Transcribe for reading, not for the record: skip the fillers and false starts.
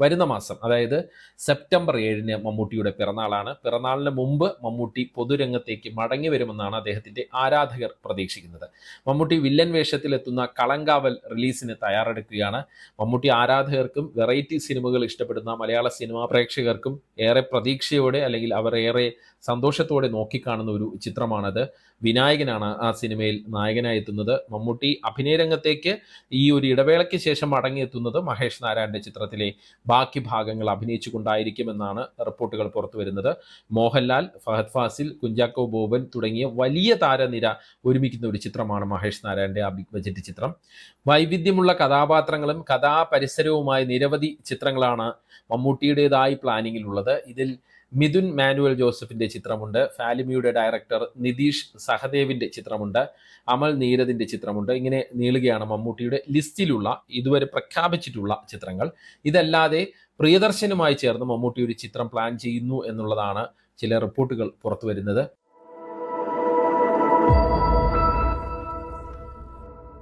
വരുന്ന മാസം, അതായത് സെപ്റ്റംബർ 7-ന് മമ്മൂട്ടിയുടെ പിറന്നാളാണ്. പിറന്നാളിന് മുമ്പ് മമ്മൂട്ടി പൊതുരംഗത്തേക്ക് മടങ്ങി വരുമെന്നാണ് അദ്ദേഹത്തിന്റെ ആരാധകർ പ്രതീക്ഷിക്കുന്നത്. മമ്മൂട്ടി വില്ലൻ വേഷത്തിലെത്തുന്ന കളങ്കാവൽ റിലീസിന് തയ്യാറെടുക്കുകയാണ്. മമ്മൂട്ടി ആരാധകർക്കും വെറൈറ്റി സിനിമകൾ ഇഷ്ടപ്പെടുന്ന മലയാള സിനിമാ പ്രേക്ഷകർക്കും ഏറെ പ്രതീക്ഷയോടെ, അല്ലെങ്കിൽ അവർ ഏറെ സന്തോഷത്തോടെ നോക്കിക്കാണുന്ന ഒരു ചിത്രമാണത്. വിനായകനാണ് ആ സിനിമയിൽ നായകനായി എത്തുന്നത്. മമ്മൂട്ടി അഭിനയ രംഗത്തേക്ക് ഈ ഒരു ഇടവേളയ്ക്ക് ശേഷം മടങ്ങിയെത്തുന്നത് മഹേഷ് നാരായണന്റെ ചിത്രത്തിലെ ബാക്കി ഭാഗങ്ങൾ അഭിനയിച്ചുകൊണ്ടായിരിക്കുമെന്നാണ് റിപ്പോർട്ടുകൾ പുറത്തു വരുന്നത്. മോഹൻലാൽ, ഫഹദ് ഫാസിൽ, കുഞ്ചാക്കോ ബോബൻ തുടങ്ങിയ വലിയ താരനിര ഒരുമിക്കുന്ന ഒരു ചിത്രമാണ് മഹേഷ് നാരായണന്റെ ആ ബിഗ് ബജറ്റ് ചിത്രം. വൈവിധ്യമുള്ള കഥാപാത്രങ്ങളും കഥാപരിസരവുമായി നിരവധി ചിത്രങ്ങളാണ് മമ്മൂട്ടിയുടേതായി പ്ലാനിങ്ങിലുള്ളത്. ഇതിൽ മിഥുൻ മാനുവൽ ജോസഫിന്റെ ചിത്രമുണ്ട്, ഫാലിമിയുടെ ഡയറക്ടർ നിതീഷ് സഹദേവിന്റെ ചിത്രമുണ്ട്, അമൽ നീരദിന്റെ ചിത്രമുണ്ട്. ഇങ്ങനെ നീളുകയാണ് മമ്മൂട്ടിയുടെ ലിസ്റ്റിലുള്ള ഇതുവരെ പ്രഖ്യാപിച്ചിട്ടുള്ള ചിത്രങ്ങൾ. ഇതല്ലാതെ പ്രിയദർശനുമായി ചേർന്ന് മമ്മൂട്ടി ഒരു ചിത്രം പ്ലാൻ ചെയ്യുന്നു എന്നുള്ളതാണ് ചില റിപ്പോർട്ടുകൾ പുറത്തു വരുന്നത്.